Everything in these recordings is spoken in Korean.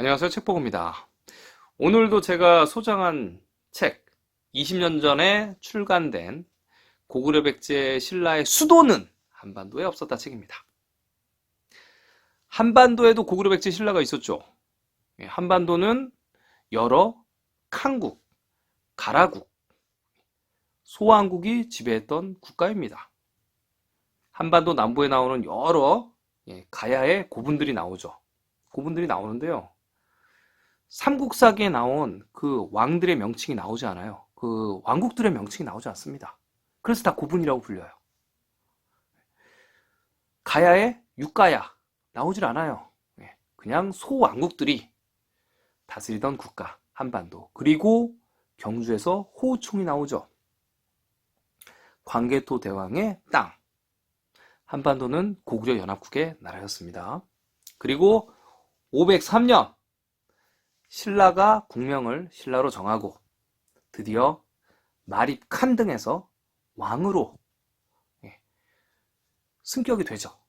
안녕하세요. 책보고입니다. 오늘도 제가 소장한 책, 20년 전에 출간된 고구려 백제 신라의 수도는 한반도에 없었다 책입니다. 한반도에도 고구려 백제 신라가 있었죠. 한반도는 여러 칸국, 가라국, 소왕국이 지배했던 국가입니다. 한반도 남부에 나오는 여러 가야의 고분들이 나오죠. 고분들이 나오는데요. 삼국사기에 나온 그 왕들의 명칭이 나오지 않아요. 그 왕국들의 명칭이 나오지 않습니다. 그래서 다 고분이라고 불려요. 가야의 육가야 나오질 않아요. 그냥 소왕국들이 다스리던 국가 한반도. 그리고 경주에서 호우총이 나오죠. 광개토 대왕의 땅. 한반도는 고구려 연합국의 나라였습니다. 그리고 503년 신라가 국명을 신라로 정하고 드디어 마립칸 등에서 왕으로 승격이 되죠.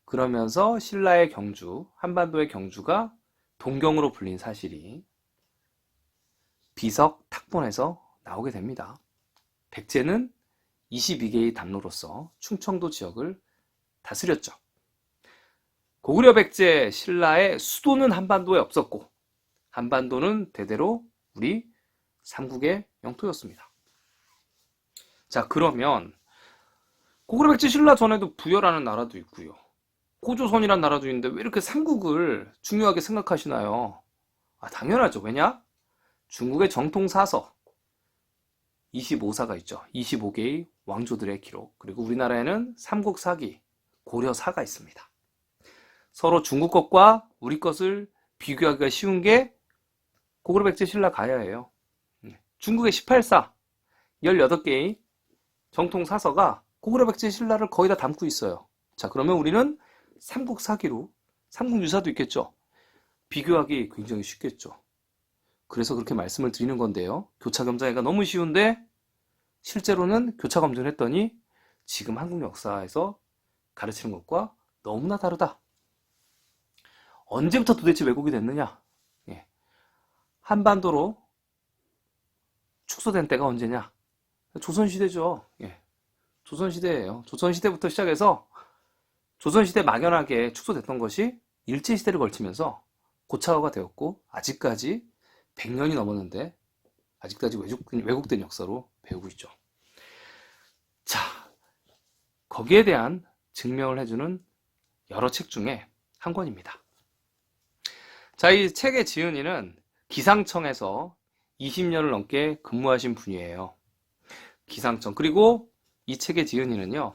그러면서 신라의 경주, 한반도의 경주가 동경으로 불린 사실이 비석 탁본에서 나오게 됩니다. 백제는 22개의 담로로서 충청도 지역을 다스렸죠. 고구려 백제 신라의 수도는 한반도에 없었고 한반도는 대대로 우리 삼국의 영토였습니다. 자, 그러면 고구려 백제 신라 전에도 부여라는 나라도 있고요. 고조선이라는 나라도 있는데 왜 이렇게 삼국을 중요하게 생각하시나요? 당연하죠. 왜냐? 중국의 정통 사서 25사가 있죠. 25개의 왕조들의 기록. 그리고 우리나라에는 삼국사기, 고려사가 있습니다. 서로 중국 것과 우리 것을 비교하기가 쉬운 게 고구려 백제 신라 가야예요. 중국의 18사, 18개의 정통 사서가 고구려 백제 신라를 거의 다 담고 있어요. 자, 그러면 우리는 삼국사기로, 삼국유사도 있겠죠. 비교하기 굉장히 쉽겠죠. 그래서 그렇게 말씀을 드리는 건데요. 교차검증하기가 너무 쉬운데 실제로는 교차검증을 했더니 지금 한국 역사에서 가르치는 것과 너무나 다르다. 언제부터 도대체 왜곡이 됐느냐? 한반도로 축소된 때가 언제냐? 조선시대죠. 조선시대예요. 조선시대부터 시작해서 조선시대 막연하게 축소됐던 것이 일제시대를 걸치면서 고착화가 되었고 아직까지 100년이 넘었는데 아직까지 왜곡된 역사로 배우고 있죠. 자, 거기에 대한 증명을 해주는 여러 책 중에 한 권입니다. 자, 이 책의 지은이는 기상청에서 20년을 넘게 근무하신 분이에요. 기상청. 그리고 이 책의 지은이는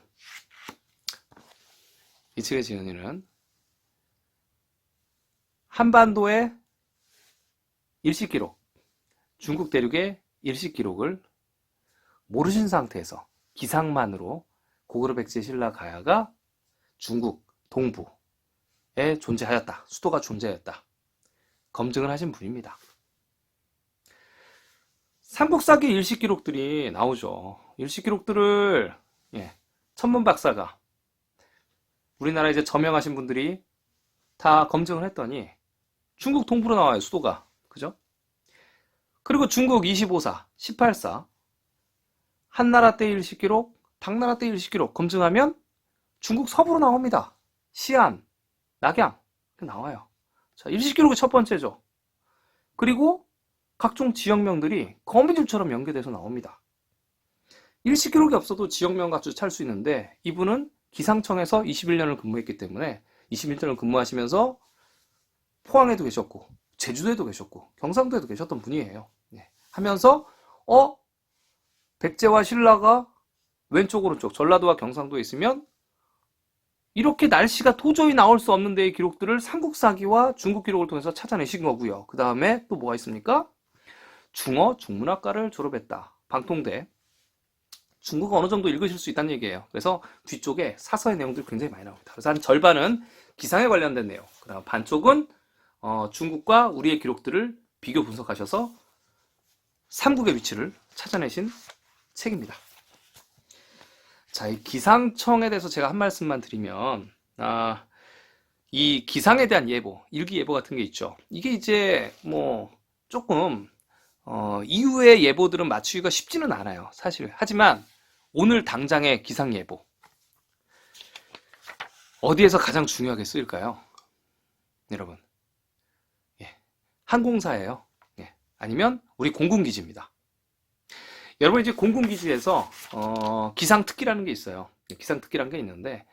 한반도의 일식기록, 중국 대륙의 일식기록을 모르신 상태에서 기상만으로 고구려 백제 신라 가야가 중국 동부에 존재하였다. 수도가 존재하였다. 검증을 하신 분입니다. 삼국사기 일식기록들이 나오죠. 일식기록들을 천문박사가 우리나라 이제 저명하신 분들이 다 검증을 했더니 중국 동부로 나와요. 수도가. 그죠? 그리고 중국 25사, 18사 한나라 때 일식기록, 당나라 때 일식기록 검증하면 중국 서부로 나옵니다. 시안, 낙양 나와요. 자, 일식기록이 첫 번째죠. 그리고 각종 지역명들이 거미줄처럼 연계돼서 나옵니다. 일식기록이 없어도 지역명 같이 찾을 수 있는데 이분은 기상청에서 21년을 근무했기 때문에 21년을 근무하시면서 포항에도 계셨고 제주도에도 계셨고 경상도에도 계셨던 분이에요. 하면서 백제와 신라가 왼쪽 오른쪽 전라도와 경상도에 있으면 이렇게 날씨가 도저히 나올 수 없는 데의 기록들을 삼국사기와 중국 기록을 통해서 찾아내신 거고요. 그 다음에 또 뭐가 있습니까? 중어 중문학과를 졸업했다. 방통대. 중국어 어느 정도 읽으실 수 있다는 얘기예요. 그래서 뒤쪽에 사서의 내용들이 굉장히 많이 나옵니다. 그래서 한 절반은 기상에 관련된 내용, 그다음 반쪽은 중국과 우리의 기록들을 비교 분석하셔서 삼국의 위치를 찾아내신 책입니다. 자, 이 기상청에 대해서 제가 한 말씀만 드리면 이 기상에 대한 예보, 일기예보 같은 게 있죠. 이게 이제 뭐 조금 이후의 예보들은 맞추기가 쉽지는 않아요, 사실. 하지만 오늘 당장의 기상예보 어디에서 가장 중요하게 쓰일까요? 여러분, 예, 항공사예요. 예, 아니면 우리 공군기지입니다. 여러분, 이제 공군기지에서 기상특기라는 게 있어요. 기상특기라는 게 있는데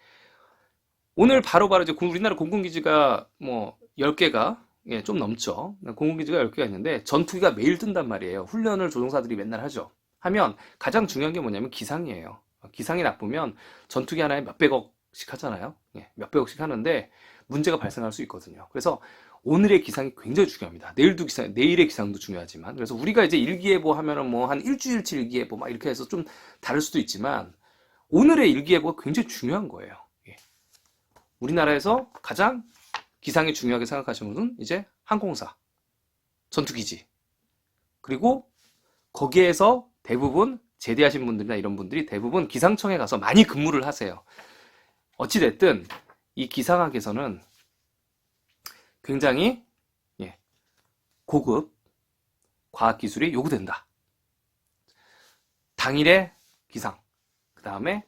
오늘 바로바로 이제 우리나라 공군기지가 뭐 10개가 좀 넘죠. 공군기지가 10개가 있는데 전투기가 매일 뜬단 말이에요. 훈련을 조종사들이 맨날 하죠. 하면 가장 중요한 게 뭐냐면 기상이에요. 기상이 나쁘면 전투기 하나에 몇백억씩 하잖아요. 몇백억씩 하는데 문제가 발생할 수 있거든요. 그래서 오늘의 기상이 굉장히 중요합니다. 내일의 기상도 중요하지만. 그래서 우리가 이제 일기예보 하면은 뭐 한 일주일치 일기예보 막 이렇게 해서 좀 다를 수도 있지만 오늘의 일기예보가 굉장히 중요한 거예요. 우리나라에서 가장 기상이 중요하게 생각하시는 분은 이제 항공사, 전투기지, 그리고 거기에서 대부분 제대하신 분들이나 이런 분들이 대부분 기상청에 가서 많이 근무를 하세요. 어찌됐든 이 기상학에서는 굉장히 고급 과학기술이 요구된다. 당일의 기상, 그 다음에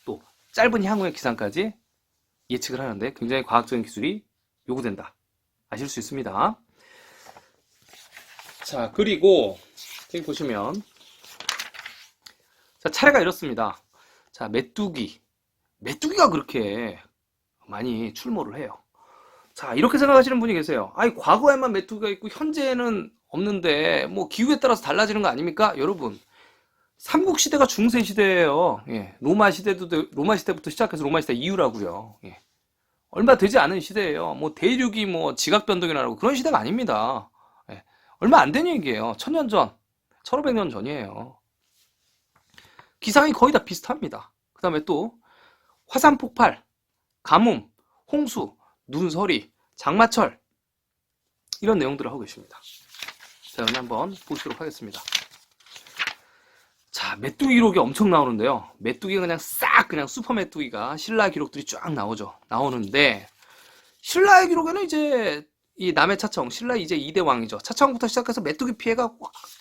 또 짧은 향후의 기상까지 예측을 하는데 굉장히 과학적인 기술이 요구된다. 아실 수 있습니다. 자, 그리고 여기 보시면 자, 차례가 이렇습니다. 자, 메뚜기가 그렇게 많이 출몰을 해요. 자, 이렇게 생각하시는 분이 계세요. 아니, 과거에만 메뚜기가 있고 현재는 없는데 뭐 기후에 따라서 달라지는 거 아닙니까? 여러분, 삼국시대가 중세시대예요. 로마 시대부터 시작해서 로마 시대 이후라고요. 얼마 되지 않은 시대예요. 뭐 대륙이 뭐 지각 변동이 나고 그런 시대가 아닙니다. 얼마 안 된 얘기예요. 1000년 전, 1500년 전이에요. 기상이 거의 다 비슷합니다. 그 다음에 또 화산 폭발, 가뭄, 홍수, 눈서리, 장마철 이런 내용들을 하고 계십니다. 자, 오늘 한번 보시도록 하겠습니다. 자, 메뚜기 기록이 엄청 나오는데요. 메뚜기가 그냥 슈퍼 메뚜기가 신라 기록들이 쫙 나오는데 신라의 기록에는 이제 이 남해 차청, 신라 이제 2대 왕이죠. 차청부터 시작해서 메뚜기 피해가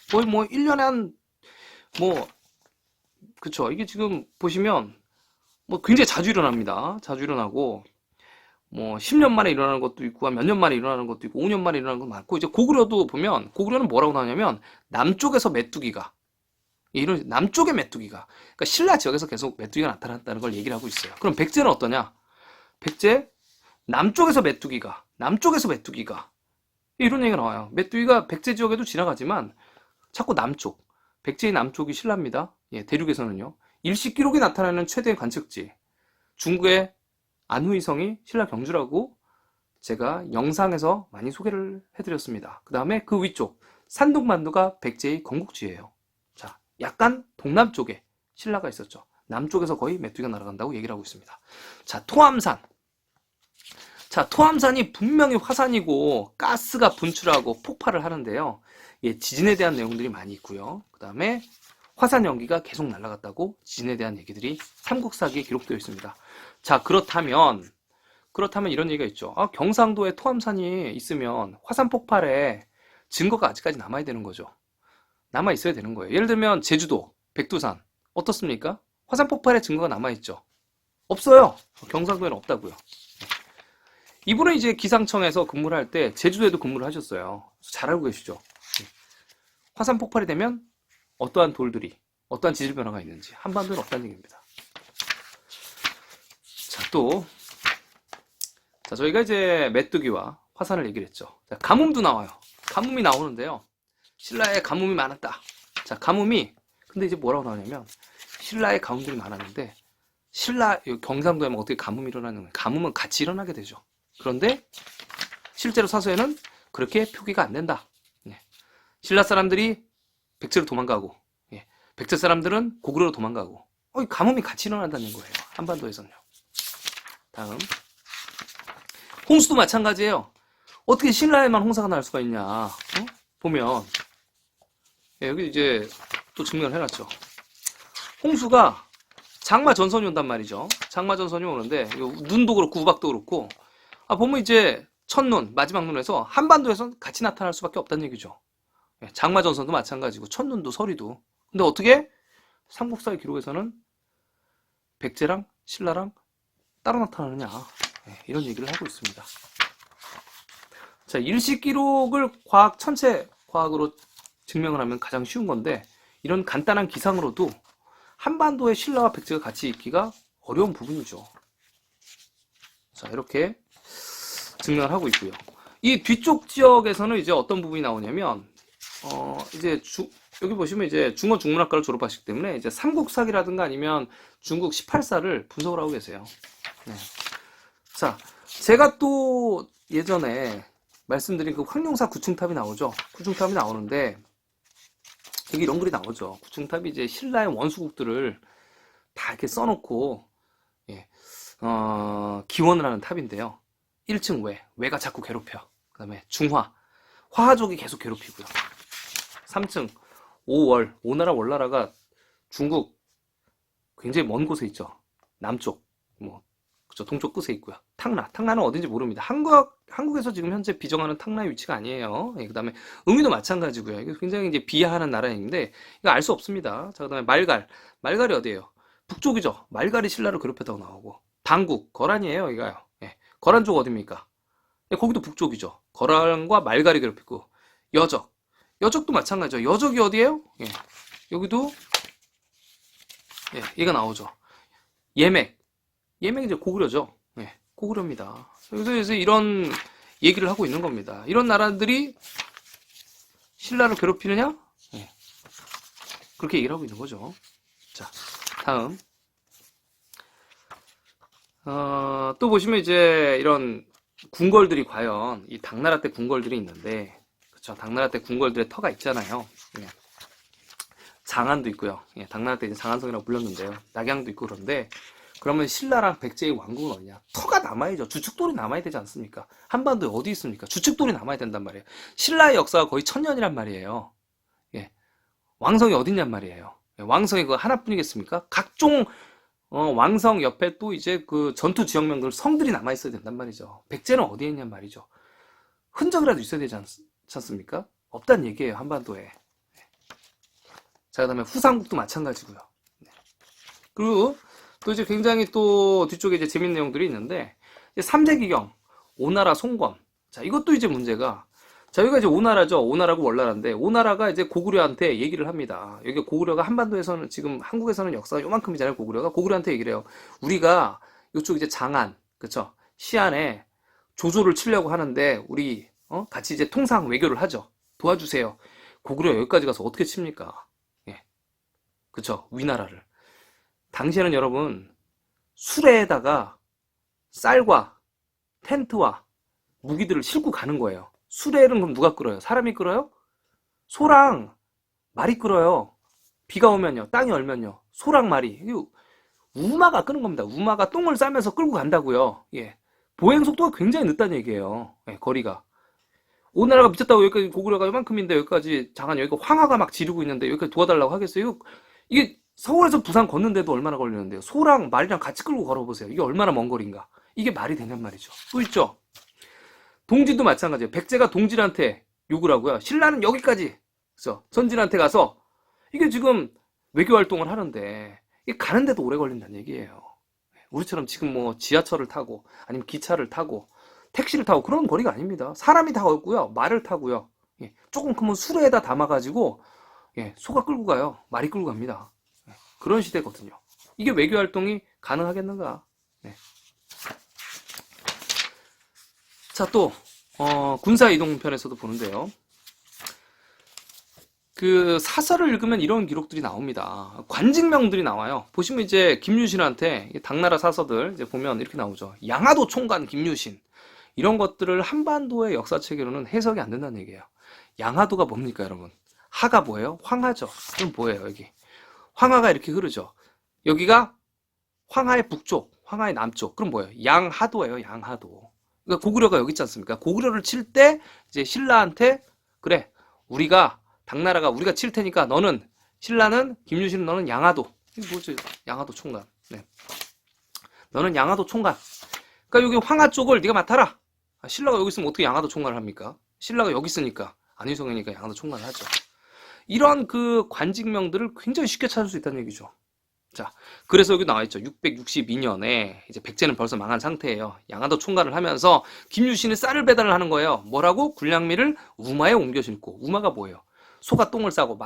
거의 뭐 1년에 그쵸. 이게 지금 보시면 뭐 굉장히 자주 일어납니다. 자주 일어나고 뭐 10년 만에 일어나는 것도 있고 몇 년 만에 일어나는 것도 있고 5년 만에 일어나는 것도 많고 이제 고구려도 보면 고구려는 뭐라고 나오냐면 남쪽에서 메뚜기가 이런 남쪽의 메뚜기가 그러니까 신라 지역에서 계속 메뚜기가 나타났다는 걸 얘기를 하고 있어요. 그럼 백제는 어떠냐? 백제 남쪽에서 메뚜기가 이런 얘기가 나와요. 메뚜기가 백제 지역에도 지나가지만 자꾸 남쪽 백제의 남쪽이 신라입니다. 대륙에서는요. 일식 기록이 나타나는 최대 관측지 중국의 안후이성이 신라 경주라고 제가 영상에서 많이 소개를 해드렸습니다. 그 다음에 그 위쪽 산둥만두가 백제의 건국지예요. 자, 약간 동남쪽에 신라가 있었죠. 남쪽에서 거의 메뚜기가 날아간다고 얘기를 하고 있습니다. 자, 토암산. 자, 토암산이 분명히 화산이고 가스가 분출하고 폭발을 하는데요. 지진에 대한 내용들이 많이 있고요. 그 다음에 화산 연기가 계속 날아갔다고 지진에 대한 얘기들이 삼국사기에 기록되어 있습니다. 자, 그렇다면 이런 얘기가 있죠. 경상도에 토암산이 있으면 화산 폭발에 증거가 아직까지 남아야 되는 거죠. 남아 있어야 되는 거예요. 예를 들면 제주도 백두산 어떻습니까? 화산 폭발의 증거가 남아 있죠. 없어요. 경상도에는 없다고요. 이분은 이제 기상청에서 근무를 할 때 제주도에도 근무를 하셨어요. 잘 알고 계시죠? 화산 폭발이 되면 어떠한 돌들이 어떠한 지질 변화가 있는지 한반도는 없다는 얘기입니다. 자, 저희가 이제 메뚜기와 화산을 얘기를 했죠. 자, 가뭄도 나와요. 가뭄이 나오는데요. 신라에 가뭄이 많았다. 자, 근데 이제 뭐라고 나오냐면 신라에 가뭄들이 많았는데 경상도에 어떻게 가뭄이 일어나는 거예요? 가뭄은 같이 일어나게 되죠. 그런데 실제로 사서에는 그렇게 표기가 안 된다. 신라 사람들이 백제로 도망가고 백제 사람들은 고구려로 도망가고 가뭄이 같이 일어난다는 거예요. 한반도에서는요. 다음 홍수도 마찬가지예요. 어떻게 신라에만 홍사가 날 수가 있냐? 보면 여기 이제 또 증명을 해놨죠. 홍수가 장마 전선이 온단 말이죠. 장마 전선이 오는데 눈도 그렇고 우박도 그렇고 보면 이제 첫눈, 마지막 눈에서 한반도에선 같이 나타날 수밖에 없다는 얘기죠. 장마전선도 마찬가지고 첫눈도 서리도. 근데 어떻게 삼국사의 기록에서는 백제랑 신라랑 따로 나타나느냐, 이런 얘기를 하고 있습니다. 자, 일식 기록을 전체 과학으로 증명을 하면 가장 쉬운 건데, 이런 간단한 기상으로도 한반도에 신라와 백제가 같이 있기가 어려운 부분이죠. 자, 이렇게 증명을 하고 있고요. 이 뒤쪽 지역에서는 이제 어떤 부분이 나오냐면, 이제 여기 보시면 이제 중어 중문학과를 졸업하시기 때문에 이제 삼국사기라든가 아니면 중국 18사를 분석을 하고 계세요. 네. 자, 제가 또 예전에 말씀드린 그 황룡사 구층탑이 나오죠. 구층탑이 나오는데 여기 이런 글이 나오죠. 구층탑이 이제 신라의 원수국들을 다 이렇게 써놓고 기원을 하는 탑인데요. 1층 외가 자꾸 괴롭혀. 그 다음에 화하족이 계속 괴롭히고요. 3층 오나라 월나라가 중국 굉장히 먼 곳에 있죠. 남쪽 그쵸, 동쪽 끝에 있고요. 탕나는 어딘지 모릅니다. 한국에서 지금 현재 비정하는 탕나의 위치가 아니에요. 그 다음에 의미도 마찬가지고요. 이게 굉장히 이제 비하하는 나라인데 이거 알 수 없습니다. 자, 그 다음에 말갈이 어디예요? 북쪽이죠. 말갈이 신라를 괴롭혔다고 나오고, 당국 거란이에요. 이거요. 거란 쪽 어디입니까? 거기도 북쪽이죠. 거란과 말갈이 괴롭히고, 여적도 마찬가지죠. 여적이 어디예요? 여기도 얘가 나오죠. 예맥이 이제 고구려죠. 고구려입니다. 그래서 이런 얘기를 하고 있는 겁니다. 이런 나라들이 신라를 괴롭히느냐? 그렇게 얘기를 하고 있는 거죠. 자, 다음. 또 보시면 이제 이런 궁궐들이 과연 이 당나라 때 궁궐들이 있는데, 그쵸? 당나라 때 궁궐들의 터가 있잖아요. 장안도 있고요. 당나라 때 이제 장안성이라고 불렸는데요. 낙양도 있고 그런데, 그러면 신라랑 백제의 왕국은 어디냐? 터가 남아야죠. 주축돌이 남아야 되지 않습니까? 한반도에 어디 있습니까? 주축돌이 남아야 된단 말이에요. 신라의 역사가 거의 1000년이란 말이에요. 왕성이 어딨냔 말이에요. 왕성이 그거 하나뿐이겠습니까? 각종 왕성 옆에 또 이제 그 전투 지역명들 성들이 남아 있어야 된단 말이죠. 백제는 어디에 있냔 말이죠. 흔적이라도 있어야 되지 않습니까? 없단 얘기예요, 한반도에. 자, 그 다음에 후삼국도 마찬가지고요. 그리고 또 이제 굉장히 또 뒤쪽에 이제 재밌는 내용들이 있는데, 이제 3세기경 오나라 송건. 자, 이것도 이제 문제가, 자, 여기가 이제 오나라죠. 오나라고 월나라인데, 오나라가 이제 고구려한테 얘기를 합니다. 여기 고구려가 한반도에서는, 지금 한국에서는 역사가 요만큼이잖아요, 고구려가. 고구려한테 얘기를 해요. 우리가 이쪽 이제 장안, 그쵸? 시안에 조조를 치려고 하는데, 우리, 같이 이제 통상 외교를 하죠. 도와주세요. 고구려 여기까지 가서 어떻게 칩니까? 그쵸? 위나라를. 당시에는 여러분, 수레에다가 쌀과 텐트와 무기들을 싣고 가는 거예요. 수레는 그럼 누가 끌어요? 사람이 끌어요? 소랑 말이 끌어요. 비가 오면요, 땅이 얼면요, 소랑 말이, 우마가 끄는 겁니다. 우마가 똥을 싸면서 끌고 간다고요. 보행 속도가 굉장히 늦다는 얘기예요. 거리가. 오나라가 미쳤다고 여기까지 고구려가 요만큼인데 여기까지 장안, 여기가 황하가 막 지르고 있는데 여기까지 도와달라고 하겠어요? 이게 서울에서 부산 걷는데도 얼마나 걸리는데요. 소랑 말이랑 같이 끌고 걸어보세요. 이게 얼마나 먼 거리인가. 이게 말이 되냔 말이죠. 또 있죠. 동진도 마찬가지예요. 백제가 동진한테 욕을 하고요. 신라는 여기까지, 그래서 전진한테 가서 이게 지금 외교 활동을 하는데 이게 가는데도 오래 걸린다는 얘기예요. 우리처럼 지금 뭐 지하철을 타고 아니면 기차를 타고 택시를 타고 그런 거리가 아닙니다. 사람이 다 없고요. 말을 타고요. 조금 크면 수레에다 담아가지고 소가 끌고 가요. 말이 끌고 갑니다. 그런 시대거든요. 이게 외교 활동이 가능하겠는가? 자, 또 군사 이동편에서도 보는데요. 그 사설을 읽으면 이런 기록들이 나옵니다. 관직명들이 나와요. 보시면 이제 김유신한테 당나라 사서들 이제 보면 이렇게 나오죠. 양화도 총관 김유신. 이런 것들을 한반도의 역사책으로는 해석이 안 된다는 얘기예요. 양화도가 뭡니까, 여러분? 하가 뭐예요? 황하죠. 그럼 뭐예요, 여기? 황하가 이렇게 흐르죠. 여기가 황하의 북쪽, 황하의 남쪽. 그럼 뭐예요? 양하도예요, 양하도. 그러니까 고구려가 여기 있지 않습니까? 고구려를 칠 때 이제 신라한테, 그래, 당나라가 우리가 칠 테니까 너는, 신라는, 김유신은 너는 양하도. 이게 뭐지? 양하도 총관. 너는 양하도 총관. 그러니까 여기 황하 쪽을 네가 맡아라. 신라가 여기 있으면 어떻게 양화도 총괄을 합니까? 신라가 여기 있으니까 안휘성이니까 양화도 총괄을 하죠. 이런 그 관직명들을 굉장히 쉽게 찾을 수 있다는 얘기죠. 자, 그래서 여기 나와 있죠. 662년에 이제 백제는 벌써 망한 상태예요. 양화도 총괄을 하면서 김유신이 쌀을 배달을 하는 거예요. 뭐라고? 군량미를 우마에 옮겨 싣고. 우마가 뭐예요? 소가 똥을 싸고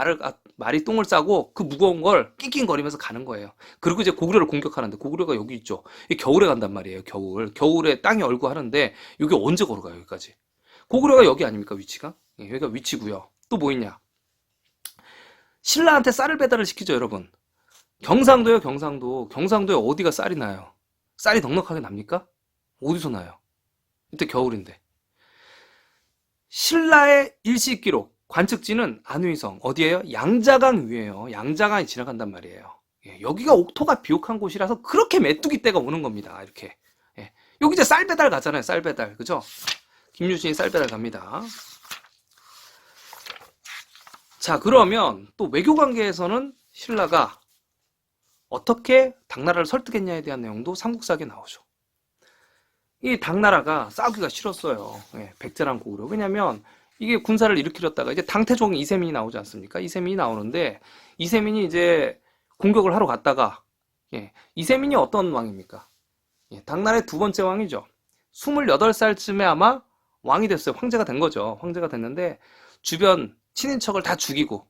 말이 똥을 싸고 그 무거운 걸 낑낑거리면서 가는 거예요. 그리고 이제 고구려를 공격하는데 고구려가 여기 있죠. 겨울에 간단 말이에요. 겨울에 땅이 얼고 하는데 여기 언제 걸어가요? 여기까지. 고구려가 여기 아닙니까? 위치가? 여기가 위치고요. 또 뭐 있냐? 신라한테 쌀을 배달을 시키죠, 여러분. 경상도요, 경상도. 경상도에 어디가 쌀이 나요? 쌀이 넉넉하게 납니까? 어디서 나요? 이때 겨울인데. 신라의 일시기록, 관측지는 안휘성. 어디예요? 양자강 위에요. 양자강이 지나간단 말이에요. 여기가 옥토가 비옥한 곳이라서 그렇게 메뚜기 때가 오는 겁니다. 이렇게. 여기 이제 쌀 배달 가잖아요. 쌀 배달. 그죠? 김유신이 쌀 배달 갑니다. 자, 그러면 또 외교 관계에서는 신라가 어떻게 당나라를 설득했냐에 대한 내용도 삼국사기에 나오죠. 이 당나라가 싸우기가 싫었어요. 백제랑 고구려. 왜냐면 이게 군사를 일으키려다가 이제 당태종 이세민이 나오지 않습니까? 이세민이 나오는데 이세민이 이제 공격을 하러 갔다가 이세민이 어떤 왕입니까? 당나라의 두 번째 왕이죠. 28살쯤에 아마 왕이 됐어요. 황제가 된 거죠. 황제가 됐는데 주변 친인척을 다 죽이고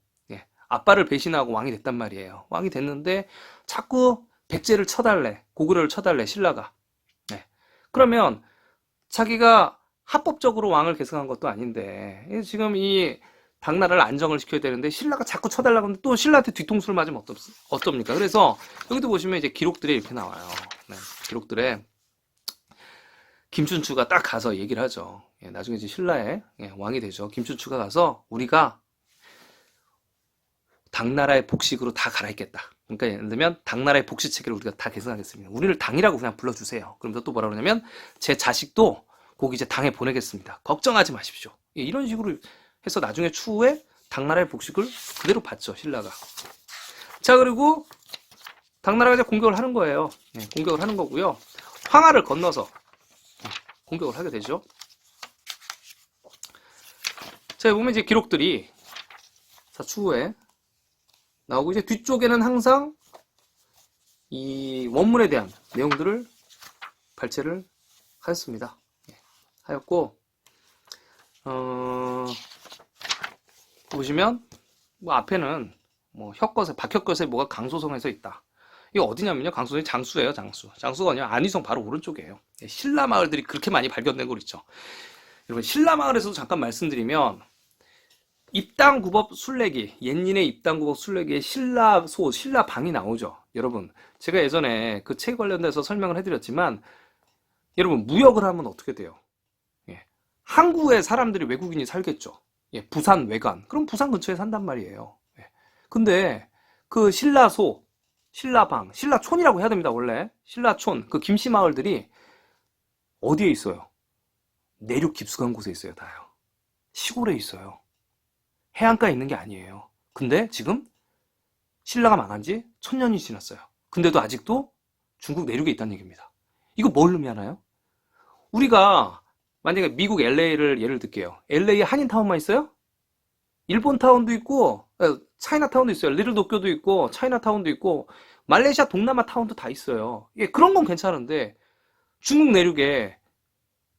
아빠를 배신하고 왕이 됐단 말이에요. 왕이 됐는데 자꾸 백제를 쳐달래. 고구려를 쳐달래. 신라가. 그러면 자기가 합법적으로 왕을 계승한 것도 아닌데 지금 이 당나라를 안정을 시켜야 되는데 신라가 자꾸 쳐달라고 하는데 또 신라한테 뒤통수를 맞으면 어떻습니까? 그래서 여기도 보시면 이제 기록들에 이렇게 나와요. 기록들에 김춘추가 딱 가서 얘기를 하죠. 나중에 이제 신라의 왕이 되죠. 김춘추가 가서 우리가 당나라의 복식으로 다 갈아입겠다. 그러니까 예를 들면 당나라의 복식 체계를 우리가 다 계승하겠습니다. 우리를 당이라고 그냥 불러주세요. 그러면서 또 뭐라 그러냐면 제 자식도 거기 이제 당에 보내겠습니다. 걱정하지 마십시오. 이런 식으로 해서 나중에 추후에 당나라의 복식을 그대로 받죠. 신라가. 자, 그리고 당나라가 이제 공격을 하는 거예요. 공격을 하는 거고요. 황하를 건너서 공격을 하게 되죠. 자, 보면 이제 기록들이 자, 추후에 나오고 이제 뒤쪽에는 항상 이 원문에 대한 내용들을 발췌를 하였습니다. 하였고 보시면 뭐 앞에는 뭐 혁거세, 박혁거세 뭐가 강소성에서 있다. 이거 어디냐면요. 강소성이 장수예요. 장수가 아니라 안휘성 바로 오른쪽이에요. 신라 마을들이 그렇게 많이 발견된 거 있죠. 여러분 신라 마을에서도 잠깐 말씀드리면 입당구법 순례기, 옛인의 입당구법 순례기에 신라소, 신라방이 나오죠. 여러분, 제가 예전에 그 책 관련돼서 설명을 해드렸지만, 여러분, 무역을 하면 어떻게 돼요? 항구에 사람들이 외국인이 살겠죠. 부산 외관. 그럼 부산 근처에 산단 말이에요. 근데 그 신라소, 신라방, 신라촌이라고 해야 됩니다, 원래. 신라촌, 그 김씨 마을들이 어디에 있어요? 내륙 깊숙한 곳에 있어요, 다요. 시골에 있어요. 해안가에 있는 게 아니에요. 근데 지금 신라가 망한 지 1000년이 지났어요. 근데도 아직도 중국 내륙에 있다는 얘기입니다. 이거 뭘 의미하나요? 우리가 만약에 미국 LA를 예를 들게요. LA에 한인타운만 있어요? 일본타운도 있고 차이나타운도 있어요. 리틀도쿄도 있고 차이나타운도 있고 말레이시아 동남아 타운도 다 있어요. 그런 건 괜찮은데 중국 내륙에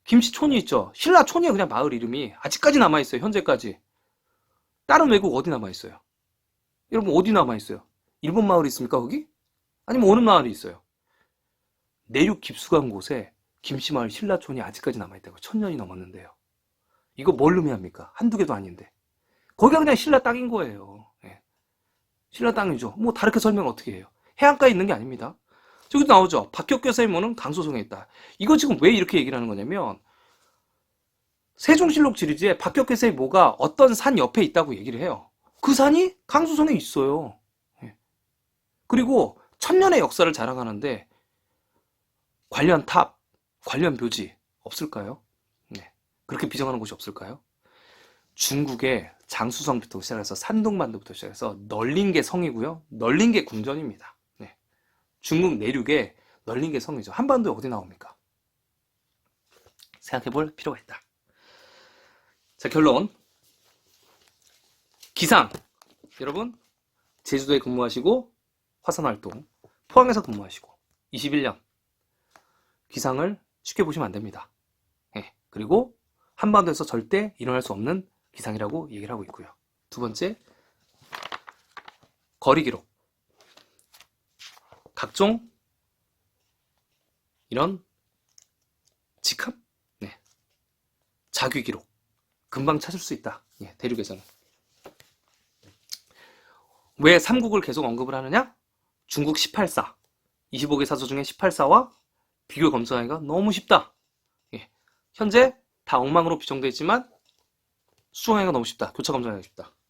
김씨촌이 있죠. 신라촌이에요. 그냥 마을 이름이. 아직까지 남아있어요. 현재까지. 다른 외국 어디 남아있어요? 여러분 어디 남아있어요? 일본 마을이 있습니까 거기? 아니면 어느 마을이 있어요? 내륙 깊숙한 곳에 김씨마을 신라촌이 아직까지 남아있다고 1000년이 넘었는데요. 이거 뭘 의미합니까? 한두 개도 아닌데. 거기가 그냥 신라 땅인 거예요. 신라 땅이죠. 뭐 다르게 설명을 어떻게 해요? 해안가에 있는 게 아닙니다. 저기도 나오죠. 박혁교사의 모는 강소성에 있다. 이거 지금 왜 이렇게 얘기를 하는 거냐면 세종실록 지리지에 박혁개세의 모가 어떤 산 옆에 있다고 얘기를 해요. 그 산이 강수성에 있어요. 그리고 1000년의 역사를 자랑하는데 관련 탑, 관련 묘지 없을까요? 그렇게 비정하는 곳이 없을까요? 중국의 장수성부터 시작해서 산둥반도부터 시작해서 널린 게 성이고요. 널린 게 궁전입니다. 중국 내륙에 널린 게 성이죠. 한반도에 어디 나옵니까? 생각해 볼 필요가 있다. 자, 결론. 기상. 여러분, 제주도에 근무하시고 화산활동, 포항에서 근무하시고 21년 기상을 쉽게 보시면 안 됩니다. 예, 그리고 한반도에서 절대 일어날 수 없는 기상이라고 얘기를 하고 있고요. 두 번째, 거리 기록. 각종 이런 직함, 네. 자귀 기록 금방 찾을 수 있다. 예, 대륙에서는. 왜 삼국을 계속 언급을 하느냐? 중국 18사, 25개 사서 중에 18사와 비교 검증하기가 너무 쉽다. 예, 현재 다 엉망으로 비정되어 있지만 수정하기가 너무 쉽다. 교차 검증하기가 쉽다.